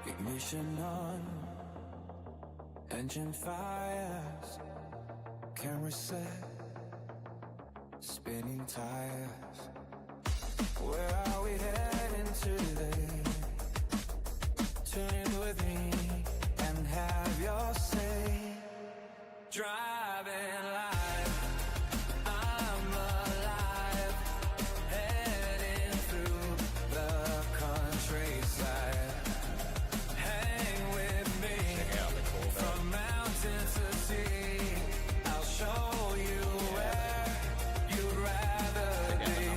Ignition on, engine fires, camera set, spinning tires. Where are we heading today? Tune in with me and have your say. Driving life, I'm alive, heading through the countryside. Hang with me, from mountain to sea. I'll show you where you'd rather be.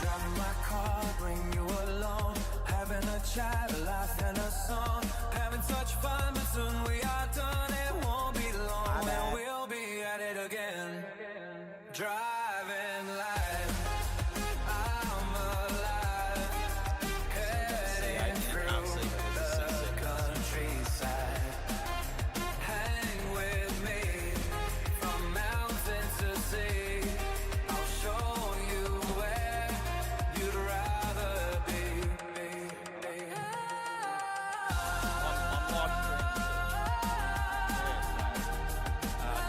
Driving my car, bring you along, having a chat, a laugh and a song, having such fun, but soon we are done. It won't be long, and we'll be at it again. Driving life, I'm alive, heading through the countryside. Hang with me, from mountain to sea. I'll show you where you'd rather be.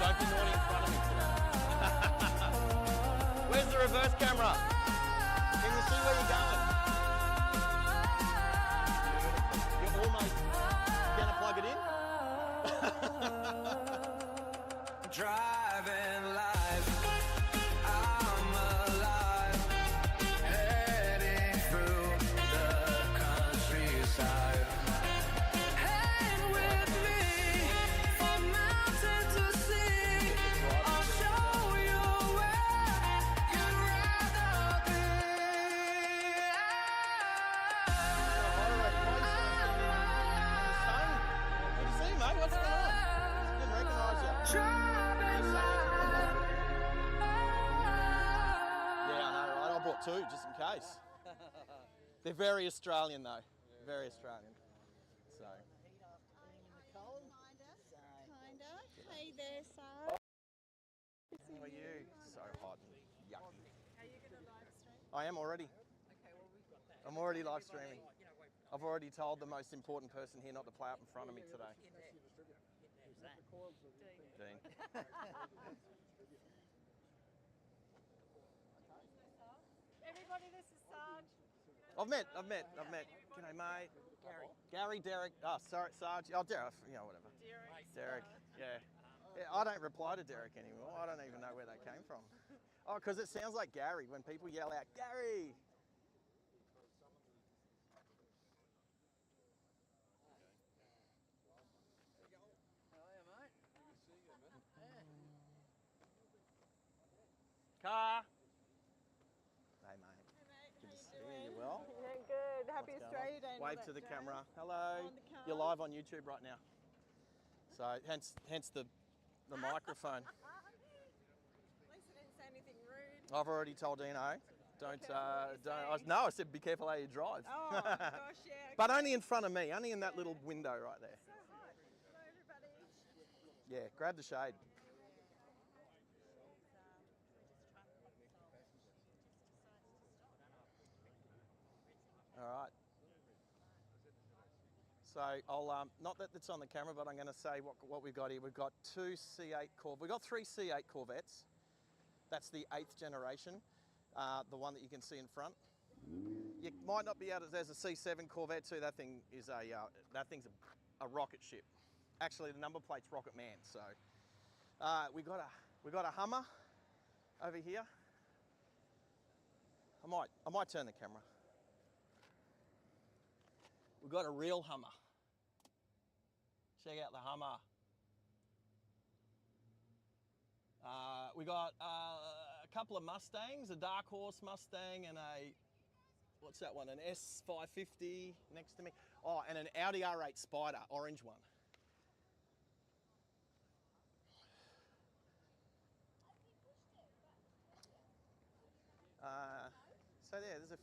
Don't be naughty in front of me today. Where's the reverse camera? Can you see where you're going? You're almost gonna plug it in? Driving life, I'm alive, heading through the countryside. Hang with me, from mountain to sea. I'll show you where you'd rather be. Good to see you, mate. What's going on? Didn't recognise you. Driving life. Yeah, I know, right? I bought two just in case. They're very Australian though. Very Australian. So. Kinda. Hey there, Sarah. How are you? So hot and yucky. Are you going to live stream? I am already. Okay, well, we've got that. I'm already live streaming. I've already told the most important person here not to play up in front of me today. Who's that? Dean. Everybody, this is Sarge. I've met. G'day, mate. Gary, Derek. Oh, sorry, Sarge. Oh, Derek. Whatever. Derek. Yeah. I don't reply to Derek anymore. I don't even know where that came from. Oh, because it sounds like Gary when people yell out, Gary. Car. Hey, mate. Good to see you. You well? Yeah, good. Happy What's going Australia on? Day. and all Wave that to the jazz. camera. Hello. On the car. You're live on YouTube right now. So hence the microphone. At least I didn't say anything rude. I've already told Dino. Don't careful what you say. no, I said be careful how you drive. Oh, gosh, yeah. But only in front of me, only in that little window right there. So hot. Hello, everybody. Yeah, grab the shade. All right. So I'll not that it's on the camera, but I'm going to say what we've got here. We've got two C8 Corvettes. We've got three C8 Corvettes. That's the 8th generation, the one that you can see in front. You might not be able to. There's a C7 Corvette too. That thing is that thing's a rocket ship. Actually, the number plate's Rocket Man. So we got a Hummer over here. I might turn the camera. We've got a real Hummer Check out the Hummer. We got a couple of Mustangs, a Dark Horse Mustang and a, what's that one, an S550 next to me. Oh, and an Audi R8 Spider, orange one. So there's a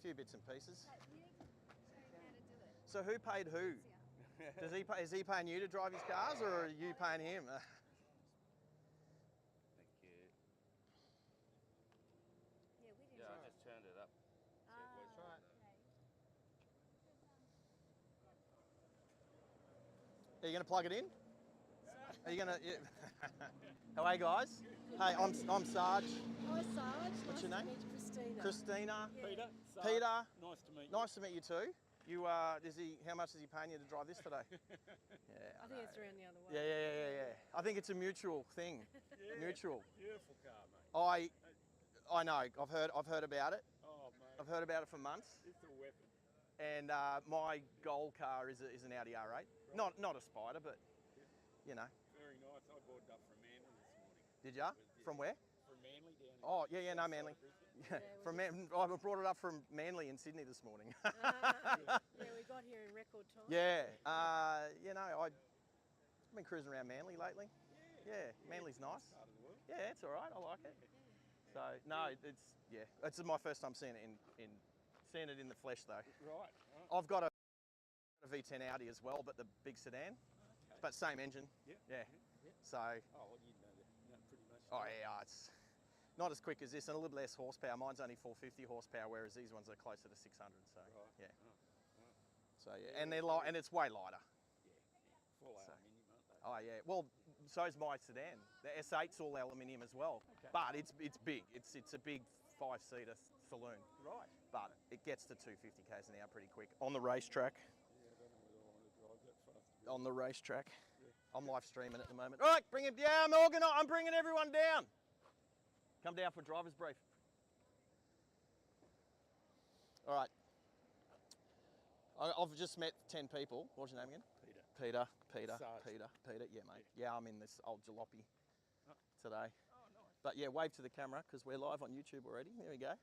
few bits and pieces. So who paid who? Does he pay, is he paying you to drive his cars, or are you paying him? Thank you. Yeah, we didn't. Yeah, I just turned it up. Are you going to plug it in? Are you going to? Yeah. How are you guys? Hey, I'm Sarge. Hi, Sarge. What's your name? Christina. Christina. Yeah. Peter. Peter. Nice to meet you. Nice to meet you too. You is he? How much is he paying you to drive this today? Yeah. I think it's around the other way. Yeah. I think it's a mutual thing. Yeah. Mutual. Beautiful car, mate. I know. I've heard about it. Oh, mate. I've heard about it for months. It's a weapon. And my goal car is an Audi R8. Right. Not a Spider, but you know. Very nice. I bought it up from Manly this morning. Did ya? From where? From Manly down here. Oh yeah, no, Manly. Yeah, I brought it up from Manly in Sydney this morning. Yeah, we got here in record time. Yeah, you know, I've been cruising around Manly lately. Yeah, Manly's nice. Part of the world. Yeah, it's all right. I like it. So no, it's my first time seeing it seeing it in the flesh though. Right. I've got a V10 Audi as well, but the big sedan, but same engine. Yeah. So. Oh, well, you know that pretty much. Oh yeah, it's not as quick as this and a little less horsepower. Mine's only 450 horsepower, whereas these ones are closer to 600. So Right. yeah. Oh. So yeah, and they're light, and it's way lighter. Yeah. Full So- aluminium, aren't they? Oh yeah. Well, so's my sedan. The S8's all aluminium as well, but it's big. It's a big 5-seater saloon. Right. But it gets to 250 k's an hour pretty quick on the racetrack. Yeah, I don't know whether I want to drive that fast. On the racetrack. I'm live streaming at the moment. All right, bring him down, Morgan. I'm bringing everyone down. Come down for a driver's brief. All right. I've just met 10 people. What's your name again? Peter. Peter. Sarge. Peter. Yeah, mate. Yeah, I'm in this old jalopy Oh. today. Oh, nice. But yeah, wave to the camera because we're live on YouTube already. There we go.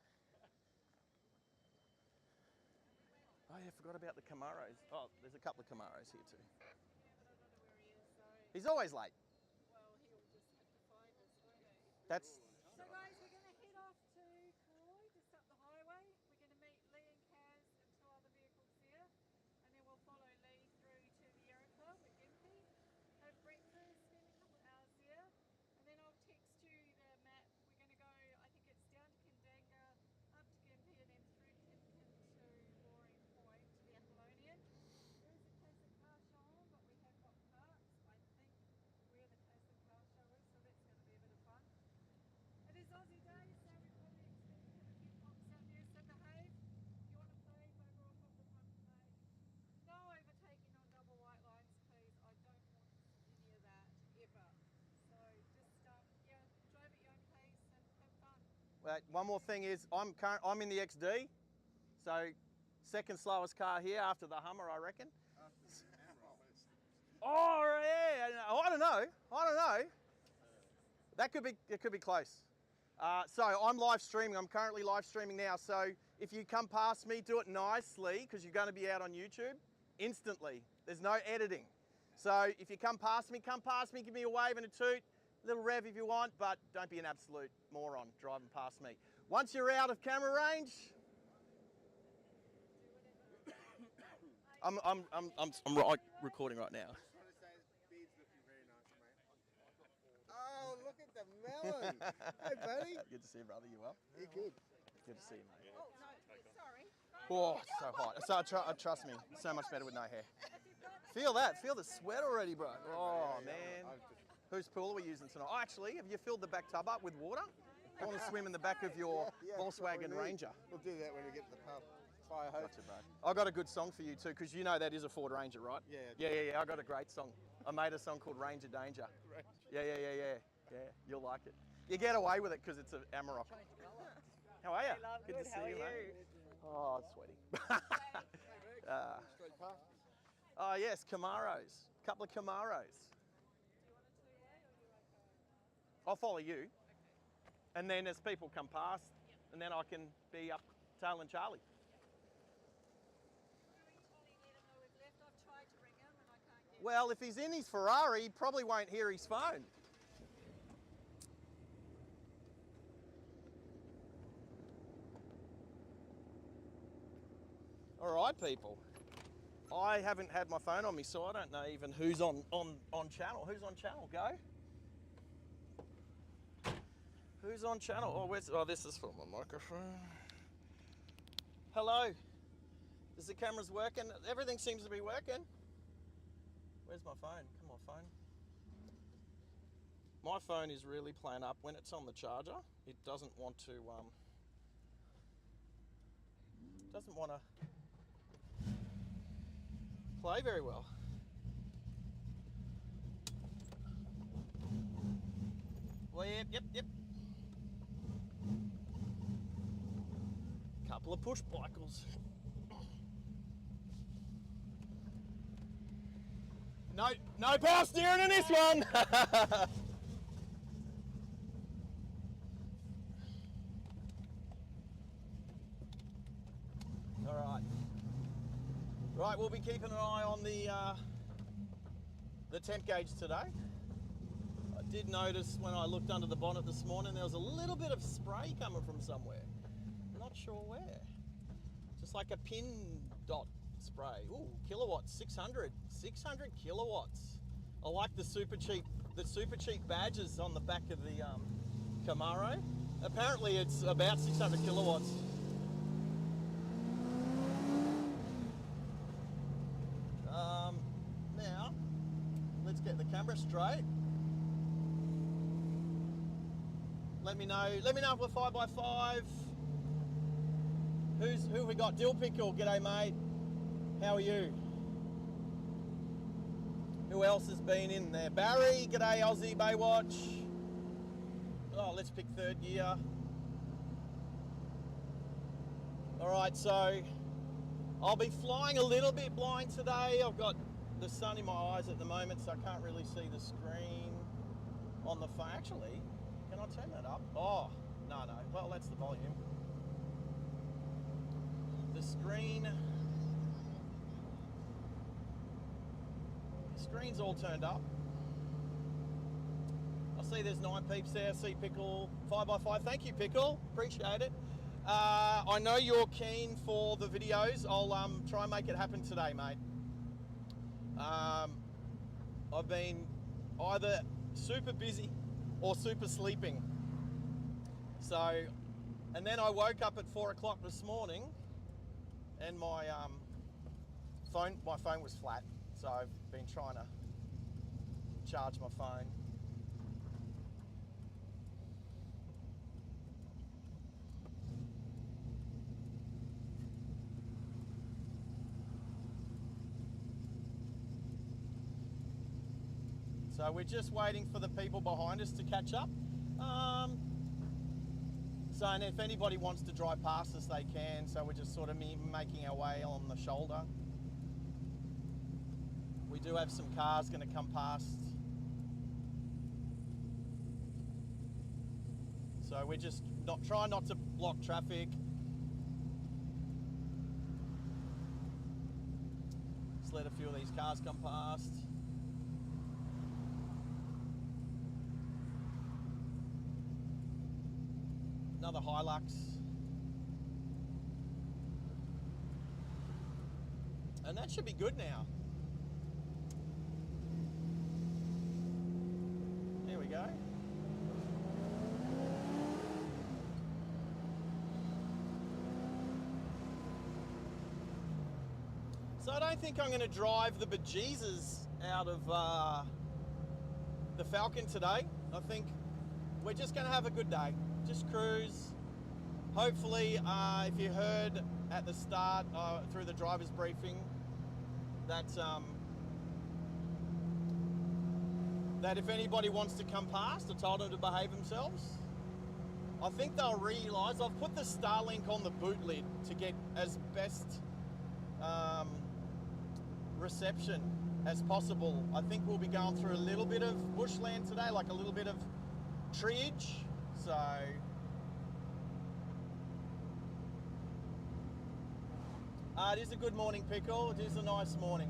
Oh yeah, forgot about the Camaros. Oh, there's a couple of Camaros here too. Yeah, but I don't know where he is, so, He's always late. well, he'll just have to find us, won't he? That's So guys, we're going to head off to Kaloi, just up the highway. We're going to meet Lee and Kaz and 2 other vehicles there. And then we'll follow Lee through to the Aero Club at Gympie, have breakfast, spend a couple of hours there. And then I'll text you the map. We're going to go, I think it's down to Kandanga, up to Gympie, and then through Kinkin to Roaring Point to the Athelonian. There is a classic car show on, but we have got parts, I think, where the classic car show is, so that's going to be a bit of fun. It is Aussie Day, so we probably expect to have a few pops out there, so behave. If you want to play, bugger off off the front play. No overtaking on double white lines, please. I don't want any of that, ever. So just, drive at your own pace and have fun. one more thing is I'm in the XD, so second slowest car here after the Hummer, I reckon. Oh yeah, I don't know. That could be close. So I'm live streaming. I'm currently live streaming now. So if you come past me, do it nicely because you're going to be out on YouTube instantly. There's no editing. So if you come past me, give me a wave and a toot, little rev if you want, but don't be an absolute moron driving past me. Once you're out of camera range, I'm recording right now. Oh, look at the melon. Hey, buddy. Good to see you, brother. You well? You're good. Good to see you, mate. Oh, no, sorry. Oh, it's so hot. So trust me, so much better with no hair. Feel that. Feel the sweat already, bro. Oh, man. Whose pool are we using tonight? Oh, actually, have you filled the back tub up with water? I want to swim in the back of your Volkswagen Ranger. We'll do that when we get to the pub. Fire hose. Gotcha, bro. I got a good song for you too, because you know that is a Ford Ranger, right? Yeah. I got a great song. I made a song called Ranger Danger. Yeah. You'll like it. You get away with it because it's an Amarok. How are you? Good to see you, mate. Oh, it's sweaty. Straight past. Oh yes, Camaros. Couple of Camaros. Do you want a two-way or you okay? I'll follow you. And then as people come past, and then I can be up tailing Charlie. Ring Tolly, let him know we've left. I've tried to ring him and I can't get him. Well, if he's in his Ferrari, he probably won't hear his phone. All right, people. I haven't had my phone on me, so I don't know even who's on channel. Who's on channel? Go. Who's on channel? Oh, this is for my microphone. Hello. Is the cameras working? Everything seems to be working. Where's my phone? Come on, phone. My phone is really playing up when it's on the charger. It doesn't want to. Doesn't want to play very well. Well, yep. Couple of push bikers. No power steering in this one. All right. Right, we'll be keeping an eye on the temp gauge today. I did notice when I looked under the bonnet this morning, there was a little bit of spray coming from somewhere. Not sure where. Just like a pin dot spray. Ooh, kilowatts, 600 kilowatts. I like the super cheap badges on the back of the Camaro. Apparently it's about 600 kilowatts. Now, let's get the camera straight. Let me know if we're 5x5. Who we got? Dill Pickle, g'day mate. How are you? Who else has been in there? Barry, g'day Aussie, Baywatch. Oh, let's pick third gear. All right, so I'll be flying a little bit blind today. I've got the sun in my eyes at the moment, so I can't really see the screen on the phone. Actually, can I turn that up? Oh, no. Well, that's the volume. The screen's all turned up. I see there's 9 peeps there. I see Pickle 5x5. Thank you, Pickle. Appreciate it. I know you're keen for the videos. I'll try and make it happen today, mate. I've been either super busy or super sleeping. So, and then I woke up at 4 o'clock this morning and my phone was flat. So I've been trying to charge my phone. So we're just waiting for the people behind us to catch up. So and if anybody wants to drive past us, they can. So we're just sort of making our way on the shoulder. We do have some cars going to come past. So we're just trying not to block traffic. Just let a few of these cars come past. Another Hilux. And that should be good now. There we go. So I don't think I'm going to drive the bejesus out of the Falcon today. I think we're just going to have a good day. Just cruise. Hopefully, if you heard at the start through the driver's briefing that that if anybody wants to come past, I told them to behave themselves. I think they'll realise I've put the Starlink on the boot lid to get as best reception as possible. I think we'll be going through a little bit of bushland today, like a little bit of treeage. So it is a good morning, Pickle. It is a nice morning.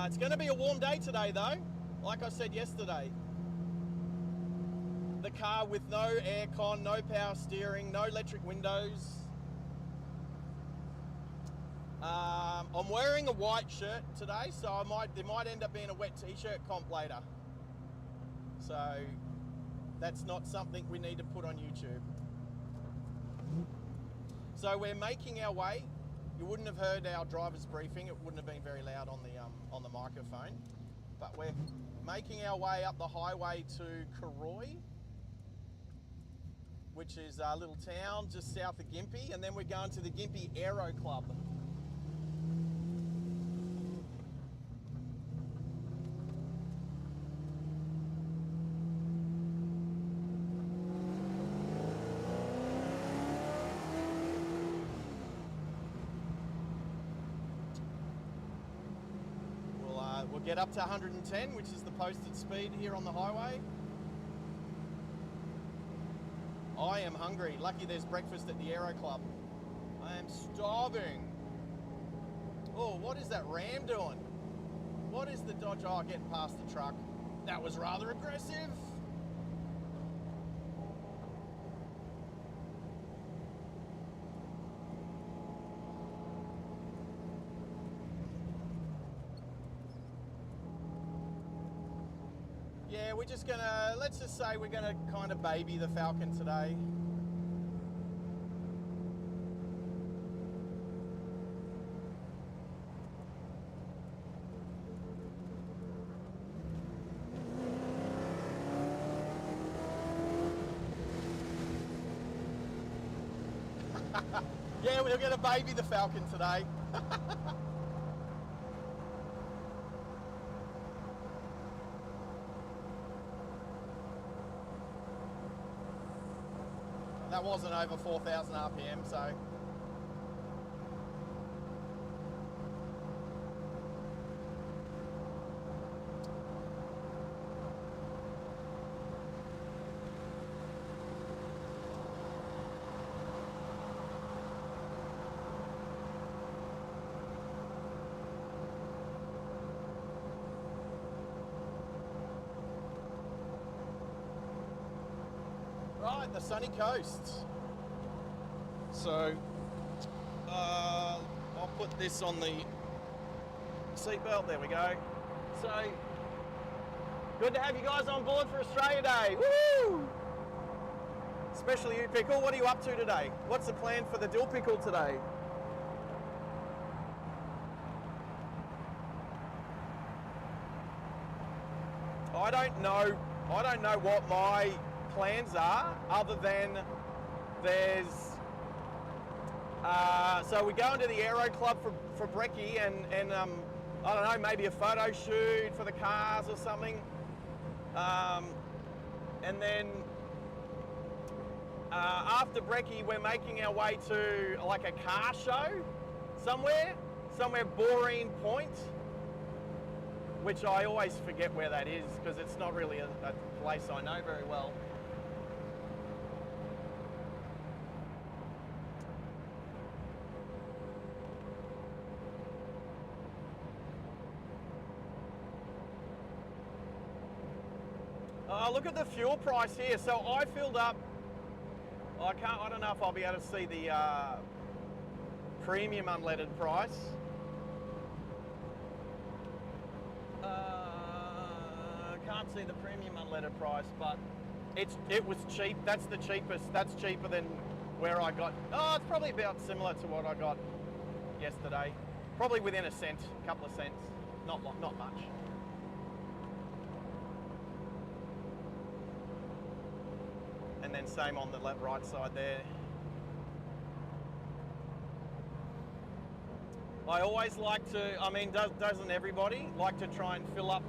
It's going to be a warm day today though, like I said yesterday. The car with no aircon, no power steering, no electric windows. I'm wearing a white shirt today, so there might end up being a wet t-shirt comp later. So that's not something we need to put on YouTube. So we're making our way. You wouldn't have heard our driver's briefing. It wouldn't have been very loud on the microphone. But we're making our way up the highway to Karoi, which is a little town just south of Gympie, and then we're going to the Gympie Aero Club. We'll get up to 110, which is the posted speed here on the highway. I am hungry. Lucky there's breakfast at the Aero Club. I am starving. Oh, what is that Ram doing? What is the Dodge? Oh, getting past the truck. That was rather aggressive. Yeah, we're just gonna, let's just say we're gonna kind of baby the Falcon today. Yeah, we're gonna baby the Falcon today. That wasn't over 4,000 RPM, so. Right, the sunny coast. So, I'll put this on the seatbelt. There we go. So, good to have you guys on board for Australia Day. Woo! Especially you, Pickle. What are you up to today? What's the plan for the dill pickle today? I don't know what my plans are, other than there's so we go into the Aero Club for brekkie and I don't know, maybe a photo shoot for the cars or something, and then after brekkie we're making our way to like a car show somewhere Boreen Point, which I always forget where that is because it's not really a place I know very well. Look at the fuel price here. So I filled up, I don't know if I'll be able to see the premium unleaded price. Can't see the premium unleaded price, but it was cheap. That's the cheapest. That's cheaper than where I got. Oh, it's probably about similar to what I got yesterday. Probably within a cent, a couple of cents. Not much. And then same on the right side there. I always like to, I mean, doesn't everybody like to try and fill up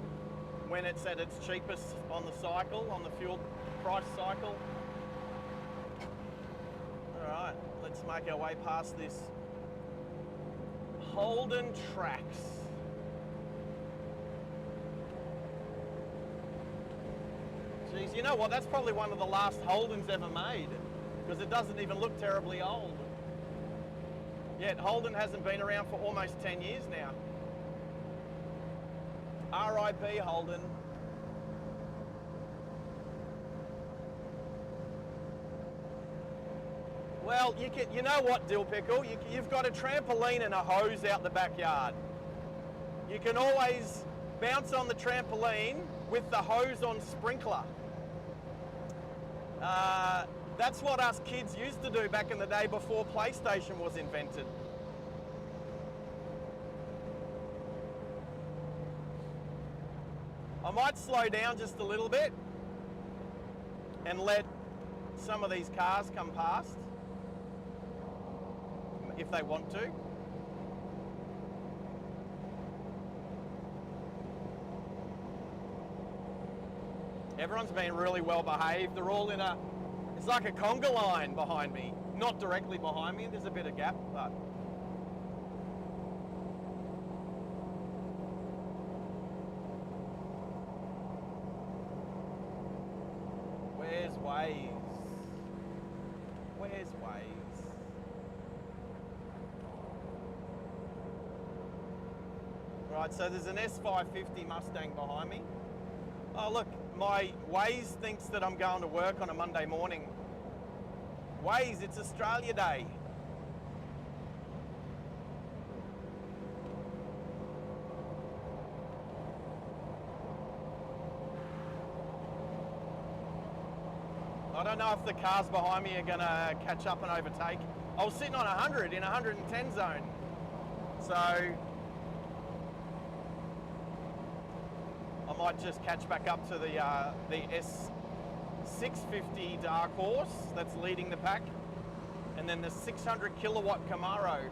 when it's at its cheapest on the cycle, on the fuel price cycle? All right, let's make our way past this Holden Tracks. Geez, you know what? That's probably one of the last Holdens ever made, because it doesn't even look terribly old. Yet Holden hasn't been around for almost 10 years now. R.I.P. Holden. Well, you know what, Dill Pickle? You've got a trampoline and a hose out the backyard. You can always bounce on the trampoline with the hose on sprinkler. That's what us kids used to do back in the day before PlayStation was invented. I might slow down just a little bit and let some of these cars come past if they want to. Everyone's been really well behaved. They're all in it's like a conga line behind me. Not directly behind me, there's a bit of gap, but. Where's Waze? Where's Waze? Right, so there's an S550 Mustang behind me. Oh look, my Waze thinks that I'm going to work on a Monday morning. Waze, it's Australia Day. I don't know if the cars behind me are going to catch up and overtake. I was sitting on 100 in 110 zone. So I might just catch back up to the S650 Dark Horse that's leading the pack, and then the 600 kilowatt Camaro.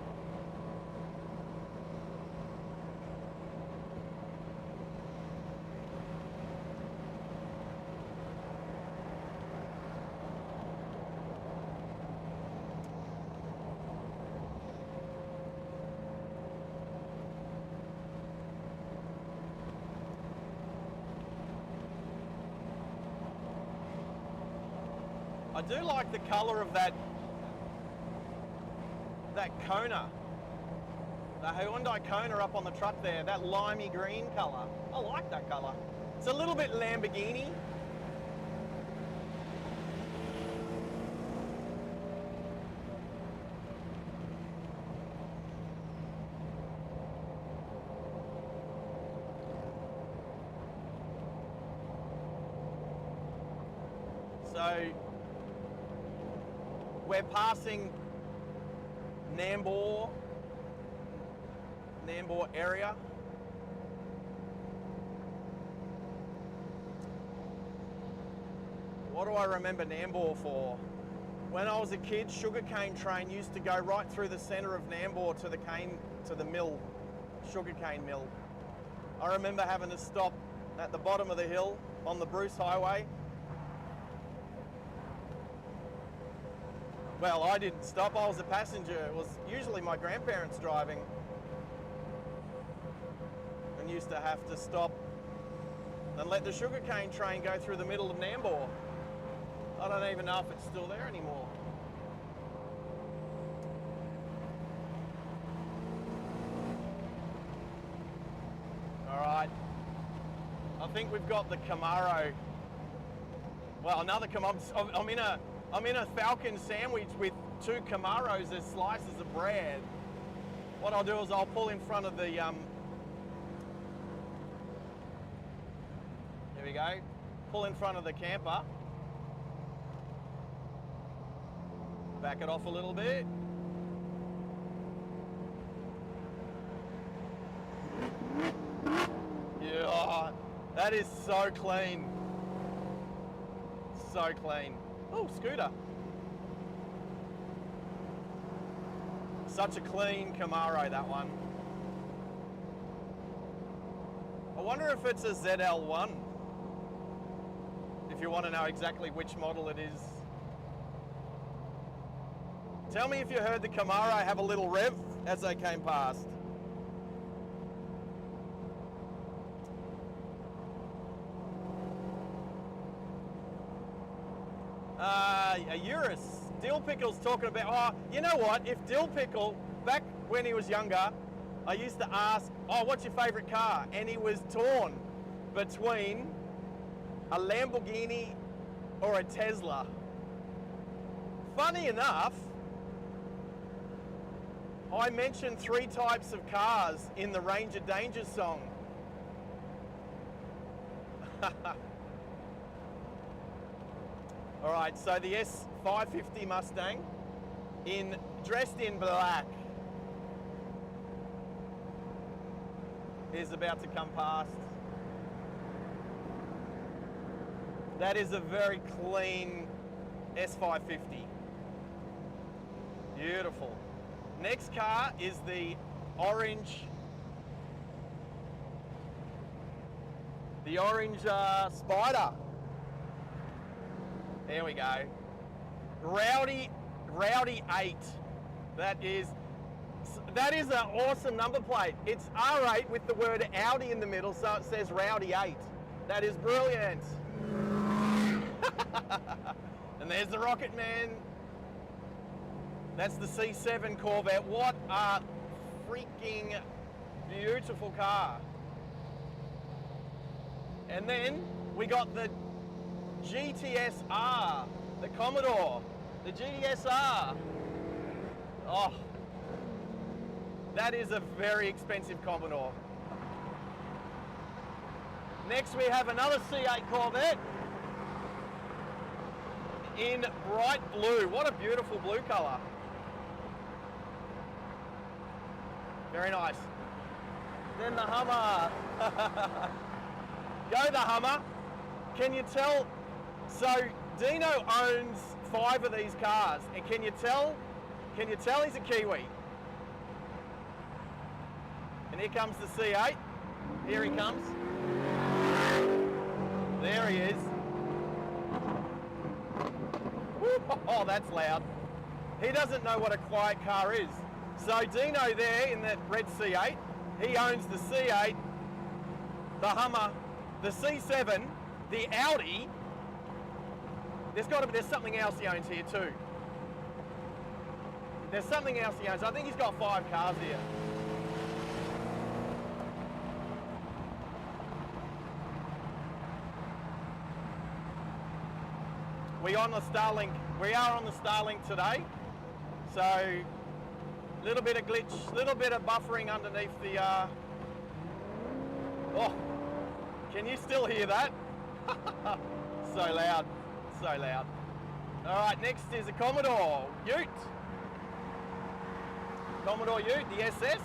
I do like the colour of that Kona, the Hyundai Kona up on the truck there, that limey green colour. I like that colour. It's a little bit Lamborghini. So we're passing Nambour area. What do I remember Nambour for? When I was a kid, sugarcane train used to go right through the centre of Nambour to the mill, sugarcane mill. I remember having to stop at the bottom of the hill on the Bruce Highway. Well, I didn't stop, I was a passenger. It was usually my grandparents driving. And used to have to stop and let the sugarcane train go through the middle of Nambour. I don't even know if it's still there anymore. All right, I think we've got the Camaro. Well, another Camaro. I'm in a Falcon sandwich with 2 Camaros as slices of bread. What I'll do is I'll pull in front of the, here we go, pull in front of the camper. Back it off a little bit. Yeah, that is so clean. So clean. Oh, scooter. Such a clean Camaro, that one. I wonder if it's a ZL1. If you want to know exactly which model it is. Tell me if you heard the Camaro have a little rev as they came past. Eurus. Dill Pickle's talking about, oh, you know what? If Dill Pickle, back when he was younger, I used to ask, oh, what's your favourite car? And he was torn between a Lamborghini or a Tesla. Funny enough, I mentioned 3 types of cars in the Ranger Danger song. All right, so the S550 Mustang dressed in black is about to come past. That is a very clean S550. Beautiful. Next car is the orange Spider. There we go. Rowdy 8. That is an awesome number plate. It's R8 with the word Audi in the middle, so it says Rowdy 8. That is brilliant. And there's the Rocket Man. That's the C7 Corvette. What a freaking beautiful car. And then we got the GTS-R, the Commodore, the GTS-R. Oh, that is a very expensive Commodore. Next we have another C8 Corvette in bright blue. What a beautiful blue colour. Very nice. Then the Hummer. Go the Hummer. Can you tell? So Dino owns 5 of these cars, and can you tell he's a Kiwi? And here comes the C8. Here he comes. There he is. Oh, that's loud. He doesn't know what a quiet car is. So Dino there in that red C8, he owns the C8, the Hummer, the C7, the Audi. There's something else he owns here too. There's something else he owns. I think he's got 5 cars here. We are on the Starlink today. So a little bit of glitch, little bit of buffering underneath the oh, can you still hear that? So loud, so loud. All right, next is a Commodore Ute. Commodore Ute, the SS.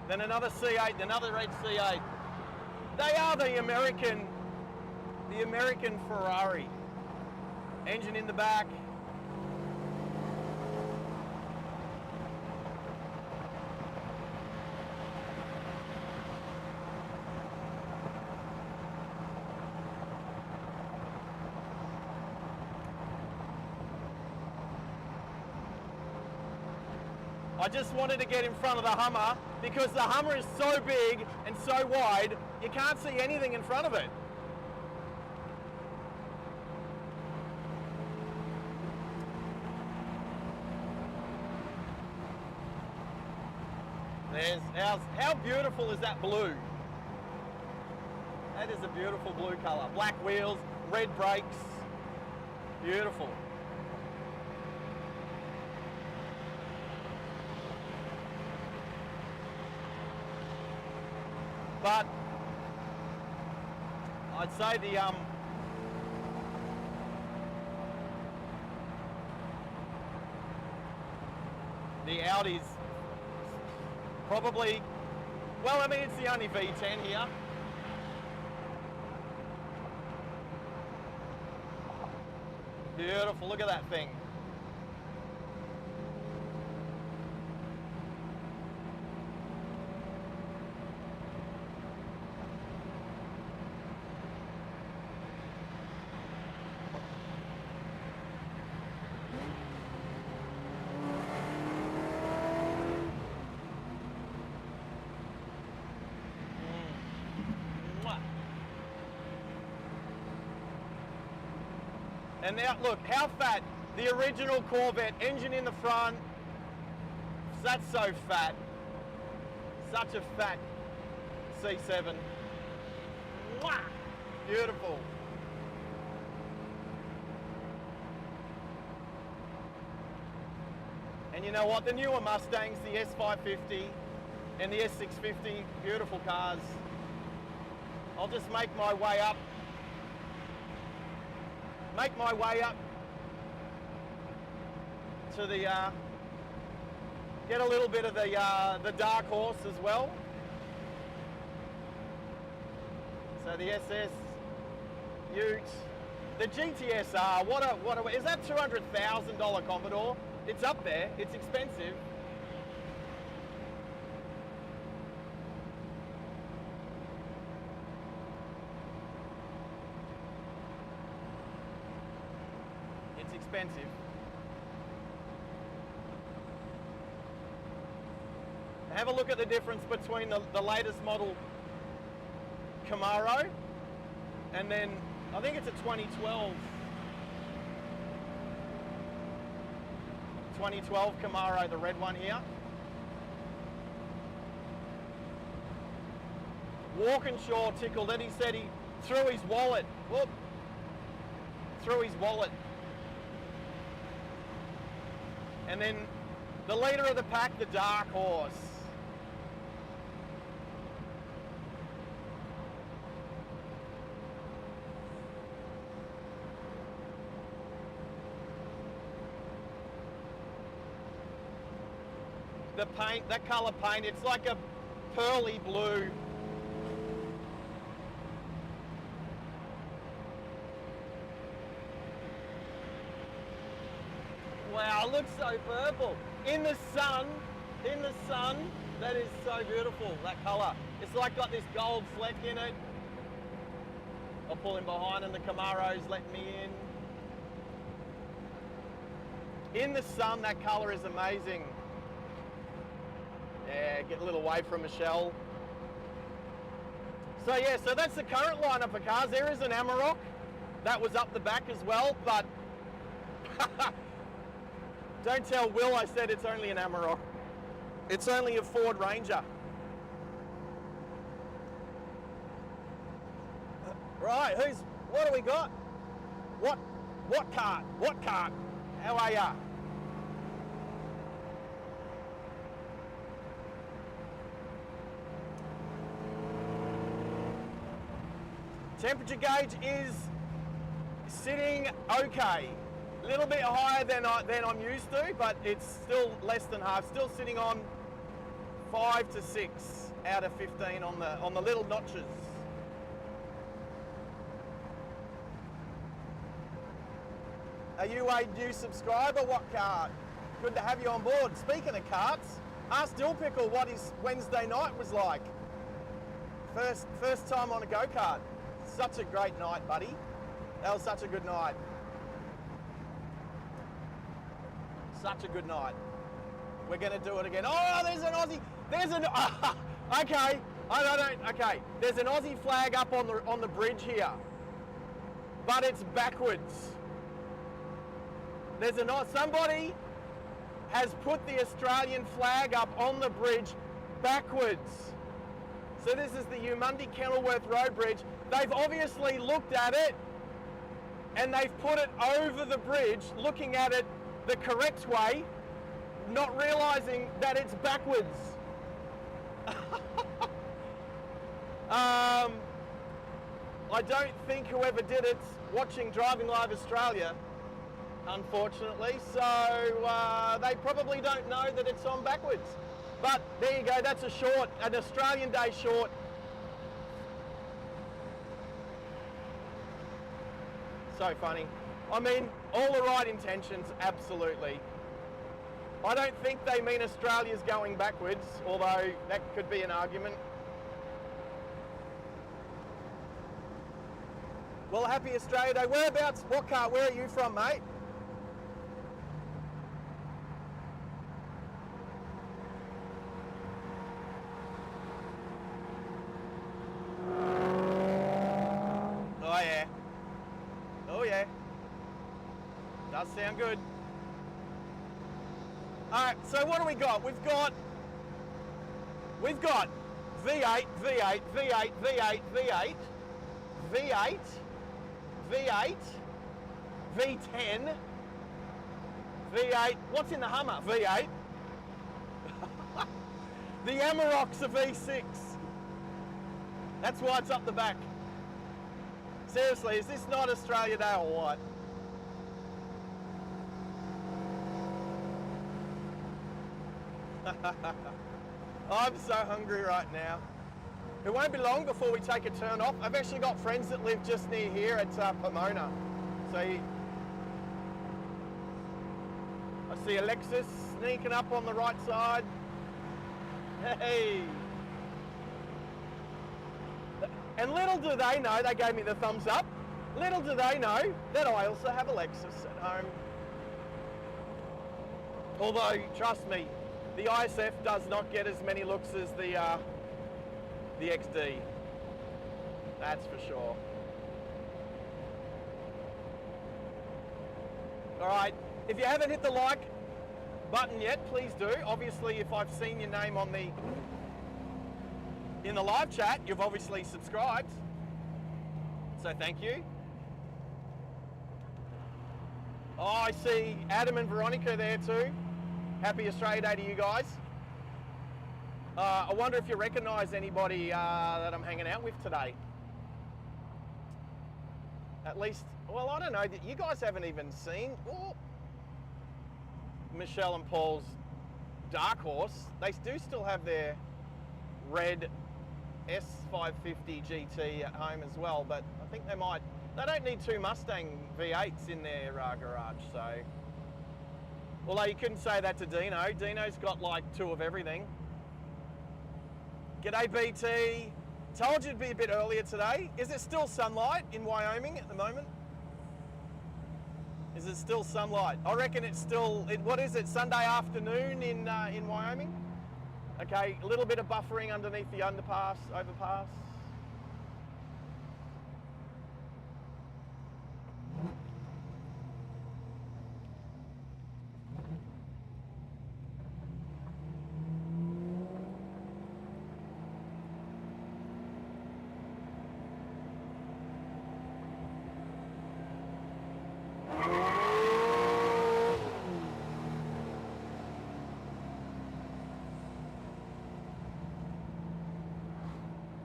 Then another C8, another red C8. They are the American Ferrari. Engine in the back. I just wanted to get in front of the Hummer because the Hummer is so big and so wide, you can't see anything in front of it. How beautiful is that blue? That is a beautiful blue colour. Black wheels, red brakes, beautiful. But I'd say the Audi's probably, well, I mean, it's the only V10 here. Beautiful, look at that thing. And now, look, how fat. The original Corvette, engine in the front. That's so fat. Such a fat C7. Mwah! Beautiful. And you know what? The newer Mustangs, the S550 and the S650, beautiful cars. I'll just make my way up. Make my way up to the, get a little bit of the dark horse as well. So the SS, Ute, the GTSR, is that $200,000 Commodore? It's up there, it's expensive. It's expensive. Have a look at the difference between the latest model Camaro and then I think it's a 2012 Camaro, the red one here. Walkinshaw tickled that he said he threw his wallet. Whoop. Threw his wallet. And then the leader of the pack, the dark horse. The paint, that colour paint, it's like a pearly blue. Wow, it looks so purple. In the sun, that is so beautiful, that colour. It's like got this gold fleck in it. I'll pull in behind and the Camaro's let me in. In the sun, that colour is amazing. Yeah, get a little away from Michelle. So yeah, so that's the current lineup of cars. There is an Amarok that was up the back as well, but don't tell Will I said it's only an Amarok. It's only a Ford Ranger. Right, what do we got? What cart? What cart? How are ya? Temperature gauge is sitting okay. A little bit higher than I'm used to, but it's still less than half. Still sitting on 5 to 6 out of 15 on the little notches. Are you a new subscriber? What cart? Good to have you on board. Speaking of carts, ask Dill Pickle what his Wednesday night was like. First time on a go-kart. Such a great night, buddy. That was such a good night. Such a good night. We're going to do it again. Oh, there's an Aussie. There's an... okay. Okay. There's an Aussie flag up on the bridge here. But it's backwards. Somebody has put the Australian flag up on the bridge backwards. So this is the Eumundi Kenilworth Road Bridge. They've obviously looked at it and they've put it over the bridge, looking at it the correct way, not realising that it's backwards. I don't think whoever did it's watching Driving Live Australia, unfortunately, so they probably don't know that it's on backwards. But there you go, that's an Australian Day short. So funny. I mean, all the right intentions, absolutely. I don't think they mean Australia's going backwards, although that could be an argument. Well, happy Australia Day. Whereabouts, what car, where are you from, mate? Oh yeah. Oh yeah. Does sound good. All right, so what do we got? We've got V8, V8, V8, V8, V8, V8, V8, V10, V8. What's in the Hummer? V8. The Amarok's a V6. That's why it's up the back. Seriously, is this not Australia Day or what? I'm so hungry right now. It won't be long before we take a turn off. I've actually got friends that live just near here at Pomona. So I see Alexis sneaking up on the right side. Hey! And little do they know, they gave me the thumbs up. Little do they know that I also have Alexis at home. Although, trust me, the ISF does not get as many looks as the XD. That's for sure. All right, if you haven't hit the like button yet, please do. Obviously, if I've seen your name on in the live chat, you've obviously subscribed. So thank you. Oh, I see Adam and Veronica there too. Happy Australia Day to you guys. I wonder if you recognise anybody that I'm hanging out with today. At least, well, I don't know, you guys haven't even seen Michelle and Paul's Dark Horse. They do still have their red S550 GT at home as well, but I think they don't need two Mustang V8s in their garage, so. Although you couldn't say that to Dino. Dino's got like two of everything. G'day BT. Told you it'd be a bit earlier today. Is it still sunlight in Wyoming at the moment? Is it still sunlight? I reckon it's still, what is it, Sunday afternoon in Wyoming? Okay, a little bit of buffering underneath the underpass, overpass.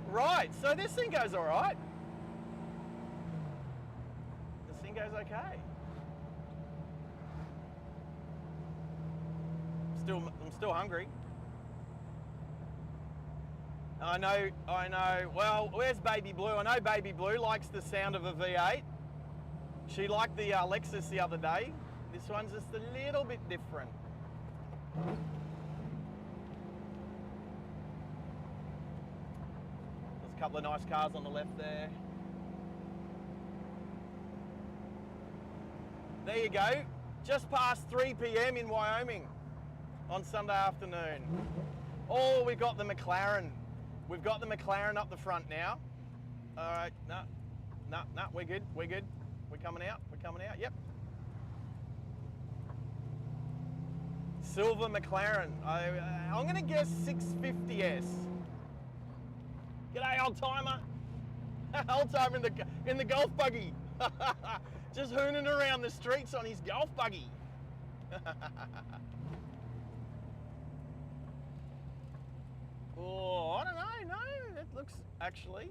Right, so this thing goes all right. This thing goes okay. I'm still hungry. I know. Well, where's Baby Blue? I know Baby Blue likes the sound of a V8. She liked the Lexus the other day. This one's just a little bit different. A couple of nice cars on the left there. There you go. Just past 3 p.m. in Wyoming on Sunday afternoon. Oh, we've got the McLaren. We've got the McLaren up the front now. All right, no, we're good. We're coming out, yep. Silver McLaren. I'm gonna guess 650S. G'day, old timer. Old timer in the golf buggy. Just hooning around the streets on his golf buggy. Oh, I don't know. No, it looks actually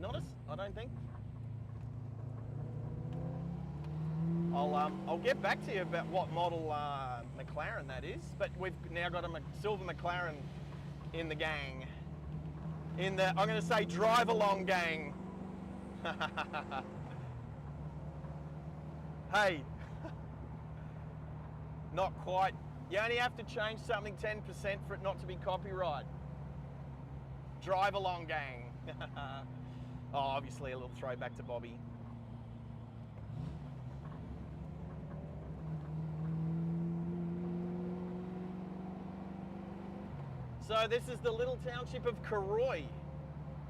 not I don't think. I'll get back to you about what model McLaren that is, but we've now got a silver McLaren in the gang. In the, I'm going to say, drive along gang. Hey, not quite. You only have to change something 10% for it not to be copyright. Drive along gang. Oh, obviously a little throwback to Bobby. So this is the little township of Karoy.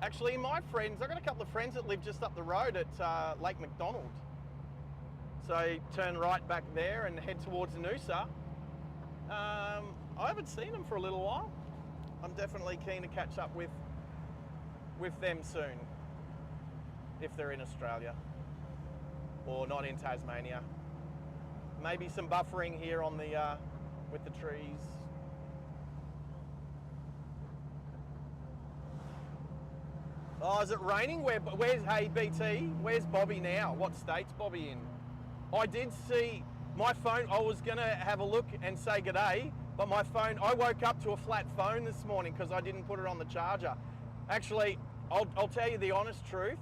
Actually, my friends, I've got a couple of friends that live just up the road at Lake McDonald. So turn right back there and head towards Noosa. I haven't seen them for a little while. I'm definitely keen to catch up with them soon, if they're in Australia or not in Tasmania. Maybe some buffering here on the with the trees. Oh, is it raining? Where's hey BT? Where's Bobby now? What state's Bobby in? I did see my phone. I was gonna have a look and say g'day, but my phone. I woke up to a flat phone this morning because I didn't put it on the charger. Actually, I'll tell you the honest truth.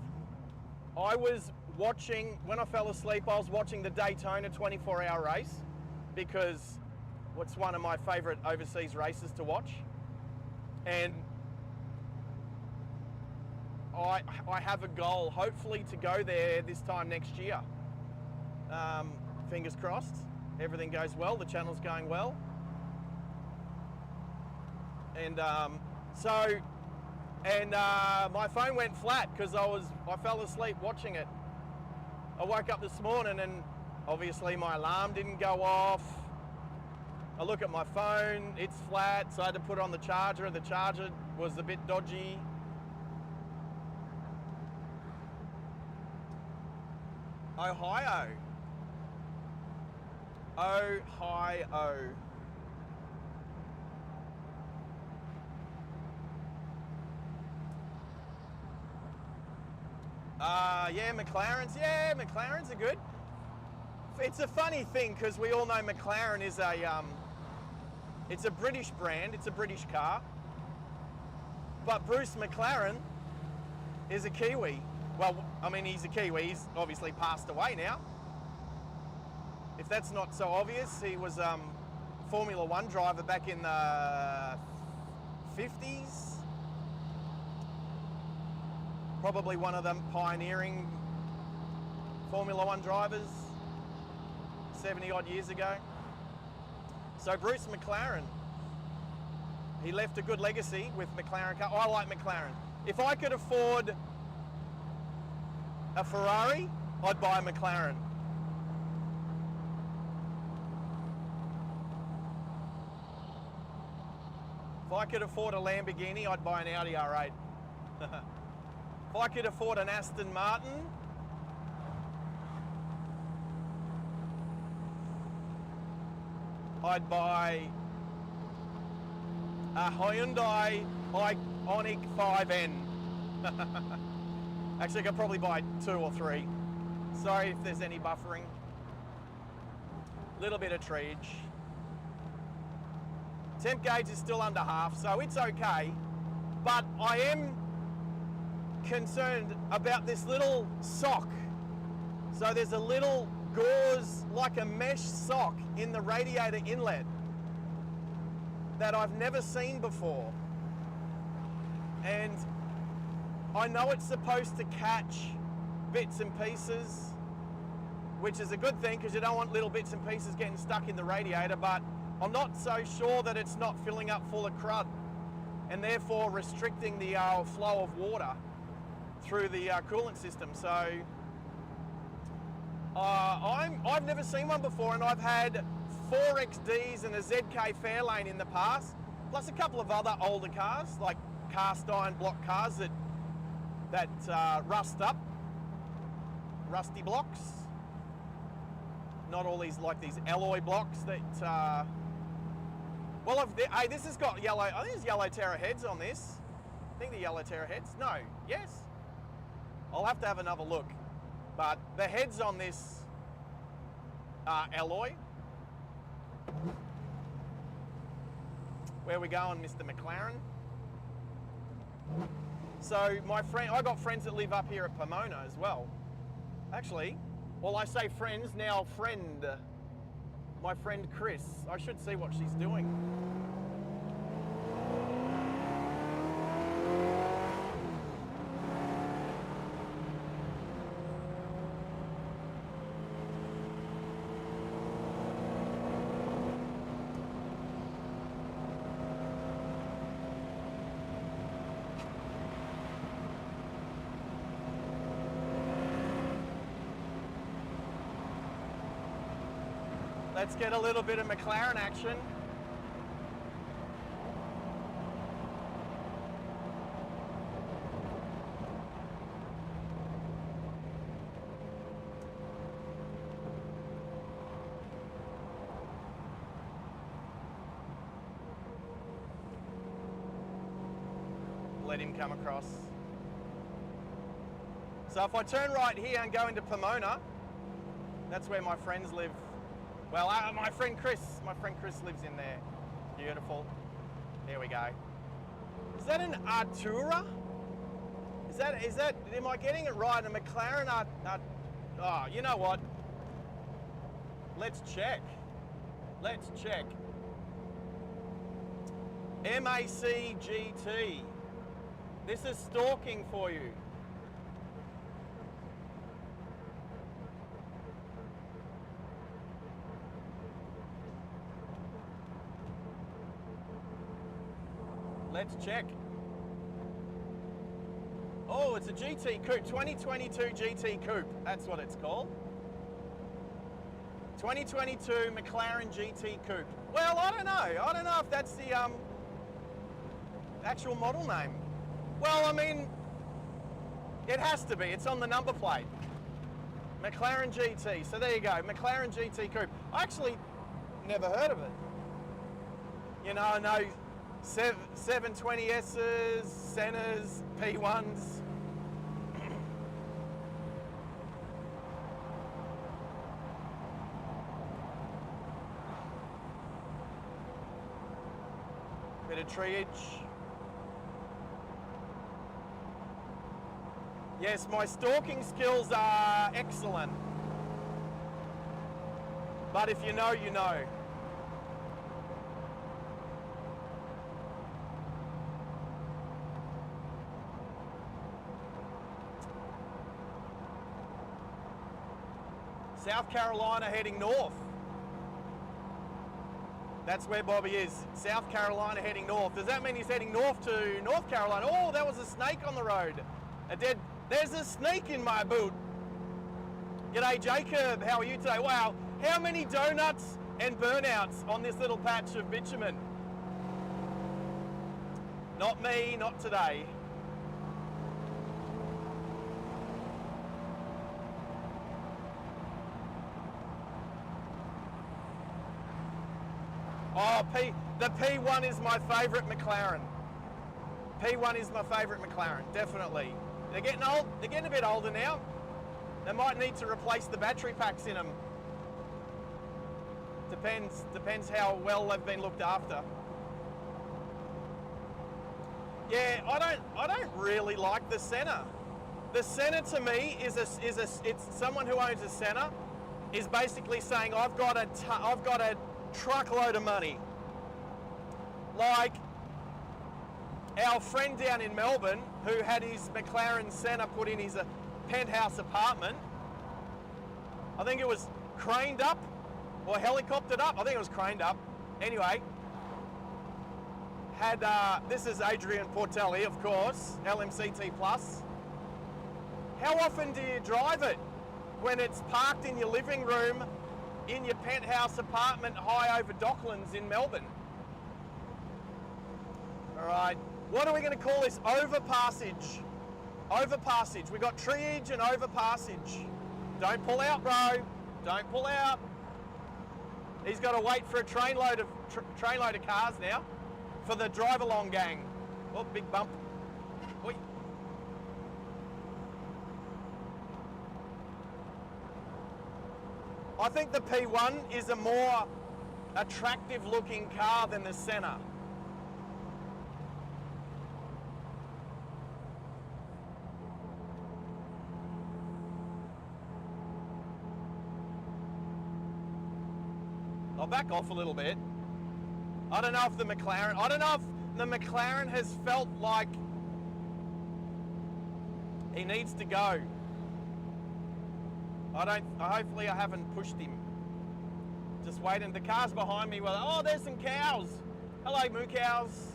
I was watching, when I fell asleep, I was watching the Daytona 24-hour race because it's one of my favourite overseas races to watch. And I have a goal, hopefully, to go there this time next year. Fingers crossed, everything goes well, the channel's going well. And my phone went flat because I fell asleep watching it. I woke up this morning and obviously my alarm didn't go off. I look at my phone, it's flat, so I had to put it on the charger. The charger was a bit dodgy. Ohio. Ohio. Yeah, McLarens. Yeah, McLarens are good. It's a funny thing because we all know McLaren is it's a British brand. It's a British car. But Bruce McLaren is a Kiwi. Well, I mean, he's a Kiwi. He's obviously passed away now. If that's not so obvious, he was Formula One driver back in the 50s. Probably one of them pioneering Formula One drivers 70 odd years ago. So Bruce McLaren, he left a good legacy with McLaren car. I like McLaren. If I could afford a Ferrari, I'd buy a McLaren. If I could afford a Lamborghini, I'd buy an Audi R8. If I could afford an Aston Martin, I'd buy a Hyundai Ioniq 5N. Actually, I could probably buy 2 or 3. Sorry if there's any buffering. Little bit of treeage. Temp gauge is still under half, so it's okay. But I am concerned about this little sock. So there's a little gauze, like a mesh sock in the radiator inlet that I've never seen before. And I know it's supposed to catch bits and pieces, which is a good thing because you don't want little bits and pieces getting stuck in the radiator, but I'm not so sure that it's not filling up full of crud and therefore restricting the flow of water through the coolant system. So I've never seen one before, and I've had 4XDs and a ZK Fairlane in the past, plus a couple of other older cars, like cast iron block cars that rust up, rusty blocks. Not all these like these alloy blocks that. Well, hey, this has got yellow. I think there's yellow Terra heads on this. I think the yellow Terra heads. No, yes. I'll have to have another look. But the heads on this are alloy. Where we going, Mr. McLaren? So my friend, I got friends that live up here at Pomona as well. Actually, well, I say friends, now friend. My friend Chris. I should see what she's doing. Let's get a little bit of McLaren action. Let him come across. So if I turn right here and go into Pomona, that's where my friends live. Well, my friend Chris lives in there. Beautiful. There we go. Is that an Artura? Is that, am I getting it right? A McLaren oh, you know what? Let's check. Let's check. MAC GT. This is stalking for you. Let's check. Oh, it's a GT Coupe, 2022 GT Coupe. That's what it's called. 2022 McLaren GT Coupe. Well, I don't know. I don't know if that's the actual model name. Well, I mean, it has to be. It's on the number plate. McLaren GT. So there you go, McLaren GT Coupe. I actually never heard of it. You know, I know 720Ss, Sennas, P1s. Bit of treeage. Yes, my stalking skills are excellent. But if you know, you know. South Carolina heading north. That's where Bobby is. South Carolina heading north. Does that mean he's heading north to North Carolina? Oh, that was a snake on the road. There's a snake in my boot. G'day, Jacob. How are you today? Wow, how many donuts and burnouts on this little patch of bitumen? Not me, not today. Oh, the P1 is my favourite McLaren. P1 is my favourite McLaren, definitely. They're getting old. They're getting a bit older now. They might need to replace the battery packs in them. Depends how well they've been looked after. Yeah, I don't really like the Senna. The Senna to me it's someone who owns a Senna is basically saying I've got a truckload of money. Like our friend down in Melbourne who had his McLaren Senna put in his penthouse apartment. I think it was craned up or helicoptered up. I think it was craned up. Anyway, had this is Adrian Portelli, of course, LMCT Plus. How often do you drive it? When it's parked in your living room in your penthouse apartment high over Docklands in Melbourne. All right, what are we going to call this? Overpassage. Overpassage. We got triage and overpassage. Don't pull out, bro. Don't pull out. He's got to wait for a trainload of cars now for the drive-along gang. Oh, big bump. Oi. I think the P1 is a more attractive looking car than the Senna. I'll back off a little bit. I don't know if the McLaren has felt like he needs to go. Hopefully I haven't pushed him. Just waiting. The cars behind me, well, oh, there's some cows. Hello, moo cows.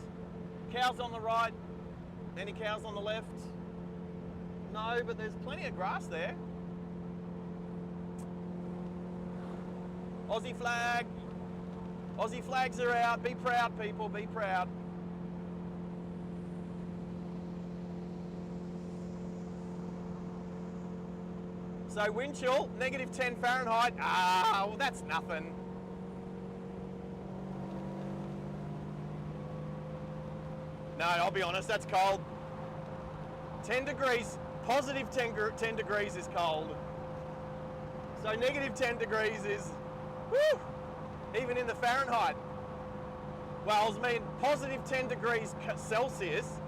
Cows on the right. Any cows on the left? No, but there's plenty of grass there. Aussie flag. Aussie flags are out. Be proud, people. Be proud. So wind chill, -10 Fahrenheit. Ah, well that's nothing. No, I'll be honest, that's cold. 10 degrees, positive 10 degrees is cold. So -10 degrees is, woo, even in the Fahrenheit. Well, I mean, positive 10 degrees Celsius,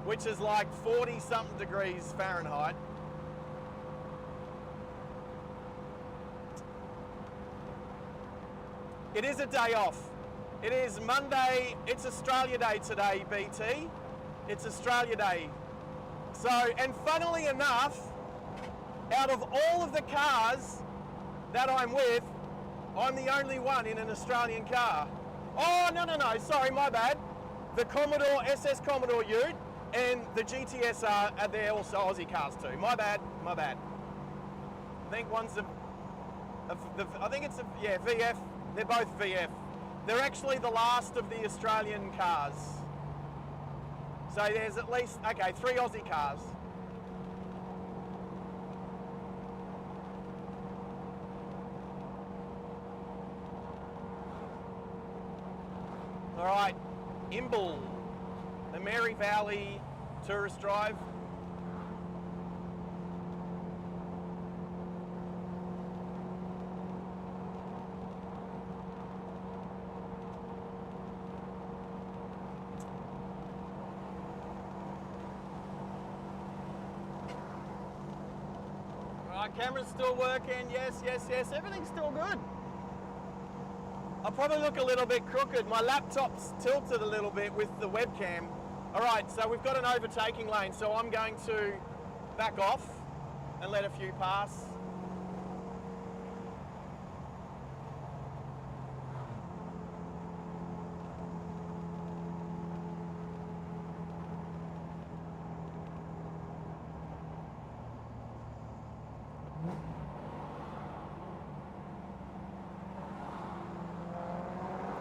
which is like 40 something degrees Fahrenheit. It is a day off. It is Monday, it's Australia Day today, BT. It's Australia Day. So, and funnily enough, out of all of the cars that I'm with, I'm the only one in an Australian car. Oh, no, sorry, my bad. The Commodore, SS Commodore Ute and the GTS are they're also Aussie cars too. My bad. I think one's I think it's yeah, VF. They're both VF. They're actually the last of the Australian cars. So there's at least, okay, 3 Aussie cars. All right, Imbil, the Mary Valley Tourist Drive. Camera's still working, yes, everything's still good. I probably look a little bit crooked. My laptop's tilted a little bit with the webcam. All right, so we've got an overtaking lane, so I'm going to back off and let a few pass.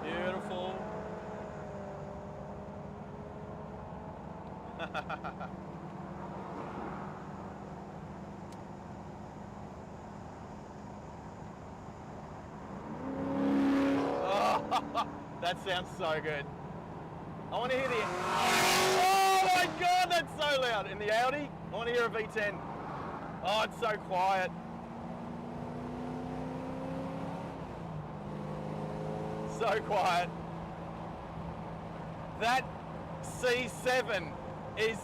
Beautiful. Oh, that sounds so good. I want to hear the... Oh my God, that's so loud. In the Audi, I want to hear a V10. Oh, it's so quiet. So quiet. That C7 is...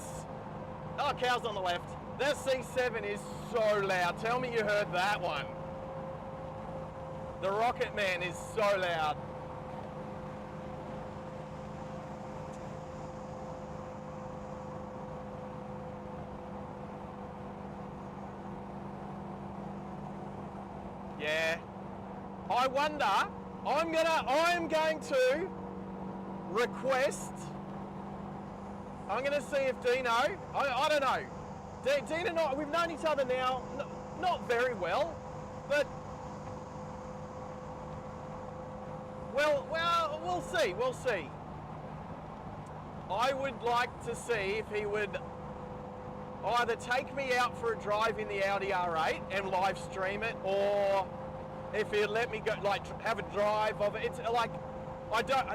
Oh, cow's on the left. That C7 is so loud. Tell me you heard that one. The Rocket Man is so loud. Yeah. I wonder, I'm going to request, I'm going to see if Dino, I don't know. Dino and I, we've known each other now, not very well, but, well, we'll see. I would like to see if he would either take me out for a drive in the Audi R8 and live stream it, or if he'd let me go, like, have a drive of it. It's like,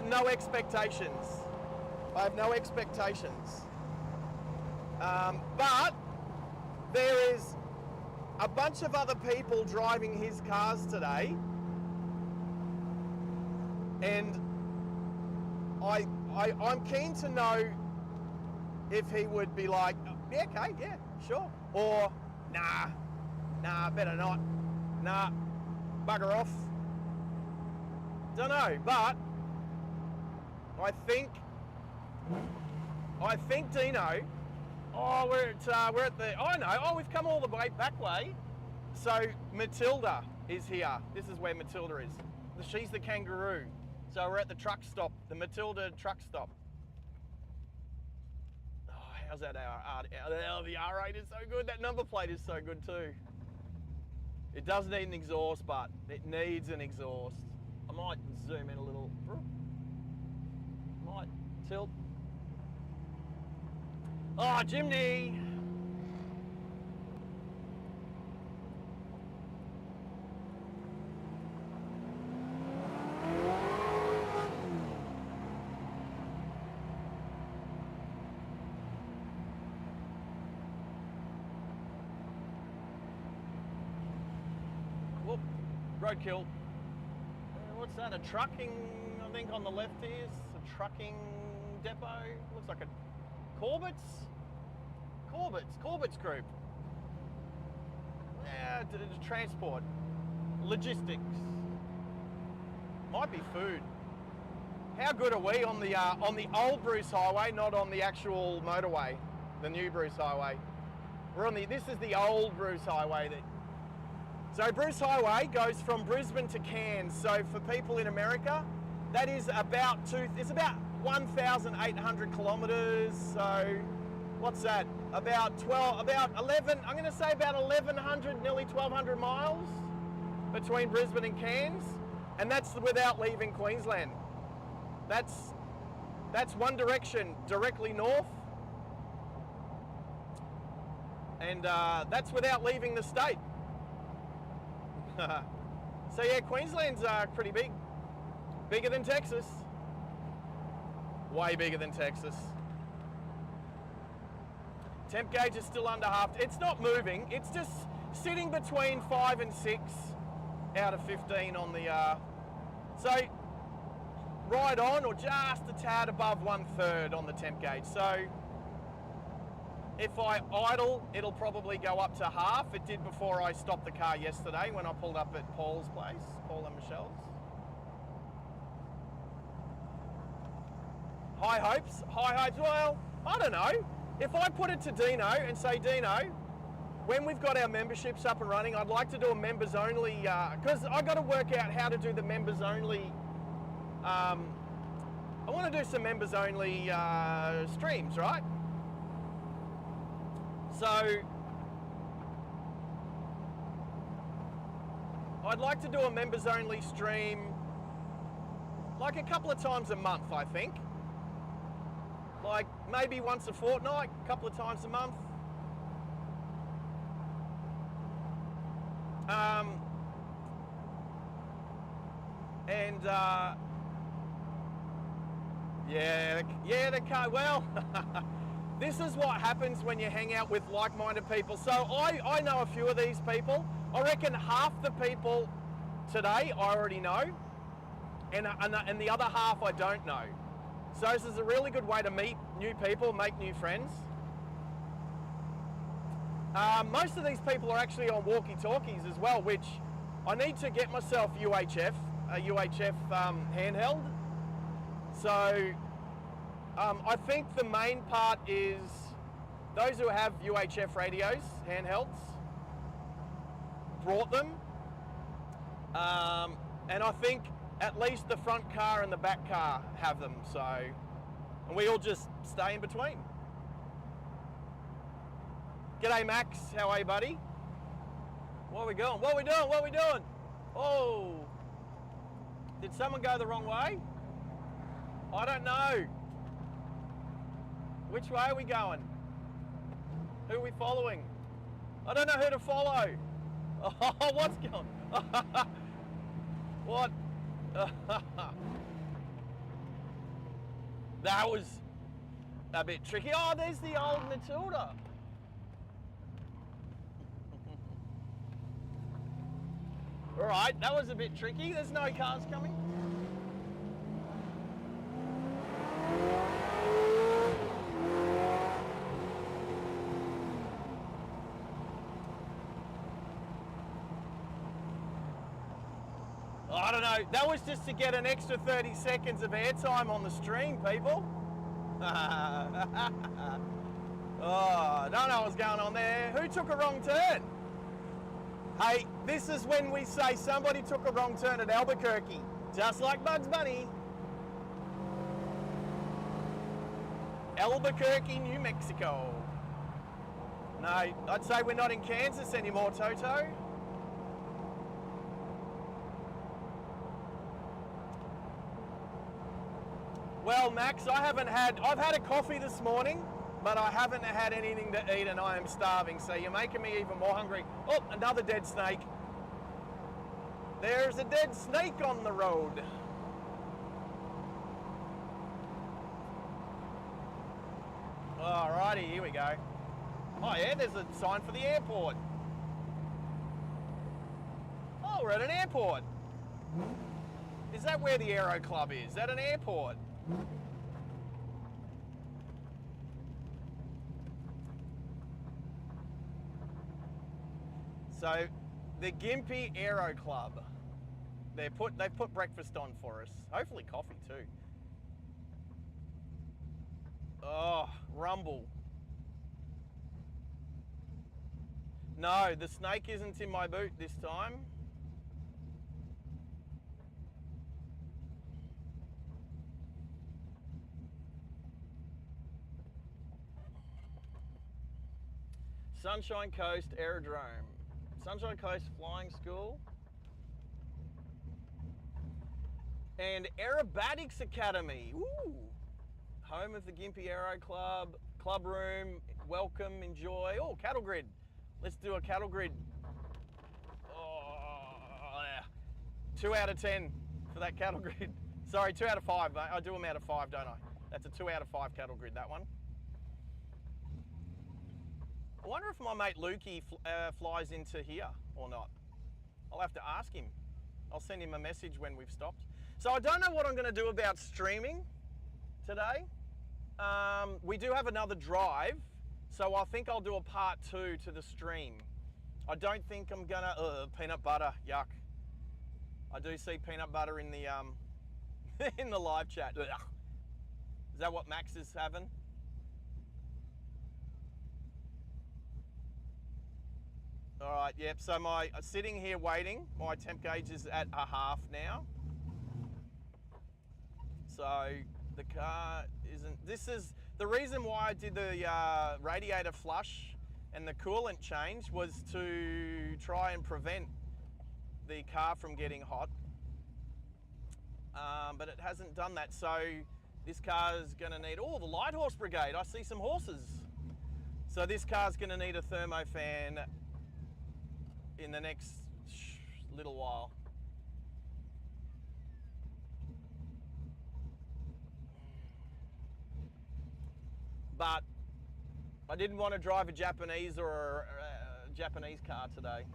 no expectations. I have no expectations. But there is a bunch of other people driving his cars today, and I'm keen to know if he would be like, yeah, okay, yeah, sure, or nah, better not, nah, bugger off. Don't know, but I think Dino. Oh, we're at the. Oh no! Oh, we've come all the way back way. So Matilda is here. This is where Matilda is. She's the kangaroo. So we're at the truck stop, the Matilda truck stop. Oh, how's that? The R8 is so good. That number plate is so good too. It does need an exhaust, but it needs an exhaust. I might zoom in a little. Might tilt. Oh, Gympie! Whoop, roadkill. What's that? A trucking, I think on the left here is a trucking depot. Looks like a Corbett's group. Yeah, transport, logistics. Might be food. How good are we on the old Bruce Highway, not on the actual motorway, the new Bruce Highway? We're on this is the old Bruce Highway. So Bruce Highway goes from Brisbane to Cairns. So for people in America, that is about it's about 1,800 kilometres. So what's that? About 11, I'm going to say about 1,100, nearly 1,200 miles between Brisbane and Cairns. And that's without leaving Queensland. That's one direction, directly north. And that's without leaving the state. So yeah, Queensland's pretty big. Bigger than Texas. Way bigger than Texas. Temp gauge is still under half. It's not moving. It's just sitting between 5 and 6 out of 15 on the... so right on or just a tad above 1/3 on the temp gauge. So if I idle, it'll probably go up to half. It did before I stopped the car yesterday when I pulled up at Paul's place, Paul and Michelle's. High hopes. Well, I don't know. If I put it to Dino and say, Dino, when we've got our memberships up and running, I'd like to do a members only, because I got to work out how to do the members only. I want to do some members only streams, right? So I'd like to do a members only stream like a couple of times a month, I think. Like maybe once a fortnight, a couple of times a month. Yeah, the car, well, this is what happens when you hang out with like-minded people. So I know a few of these people. I reckon half the people today I already know, and the other half I don't know. So this is a really good way to meet new people, make new friends. Most of these people are actually on walkie-talkies as well, which I need to get myself a UHF handheld. So I think the main part is those who have UHF radios, handhelds, brought them. And I think at least the front car and the back car have them. So, and we all just stay in between. G'day Max, how are you, buddy? Where are we going? What are we doing? What are we doing? Oh, did someone go the wrong way? I don't know. Which way are we going? Who are we following? I don't know who to follow. Oh, what's going on? What? That was a bit tricky. Oh, there's the old Matilda. All right, that was a bit tricky. There's no cars coming. I don't know. That was just to get an extra 30 seconds of airtime on the stream, people. Oh, I don't know what's going on there. Who took a wrong turn? Hey, this is when we say somebody took a wrong turn at Albuquerque, just like Bugs Bunny. Albuquerque, New Mexico. No, I'd say we're not in Kansas anymore, Toto. Well, Max, I've had a coffee this morning, but I haven't had anything to eat and I am starving, so you're making me even more hungry. Oh, another dead snake. There's a dead snake on the road. Alrighty, here we go. Oh yeah, there's a sign for the airport. Oh, we're at an airport. Is that where the Aero Club is? Is that an airport? So, the Gympie Aero Club. They've put breakfast on for us. Hopefully coffee too. Oh, rumble. No, the snake isn't in my boot this time. Sunshine Coast Aerodrome. Sunshine Coast Flying School. And Aerobatics Academy. Ooh. Home of the Gympie Aero Club. Club room. Welcome, enjoy. Oh, cattle grid. Let's do a cattle grid. Oh, yeah. 2 out of 10 for that cattle grid. Sorry, 2 out of 5. I do them out of 5, don't I? That's a 2 out of 5 cattle grid, that one. I wonder if my mate Lukey flies into here or not. I'll have to ask him. I'll send him a message when we've stopped. So I don't know what I'm going to do about streaming today. We do have another drive, so I think I'll do a part 2 to the stream. I don't think I'm gonna, peanut butter, yuck. I do see peanut butter in the in the live chat. Ugh. Is that what Max is having? All right, yep, so my sitting here waiting, my temp gauge is at a half now. So the car isn't, this is, the reason why I did the radiator flush and the coolant change was to try and prevent the car from getting hot. But it hasn't done that, so this car is gonna need, oh, the light horse brigade, I see some horses. So this car's gonna need a thermo fan in the next little while. But I didn't want to drive a Japanese or a Japanese car today.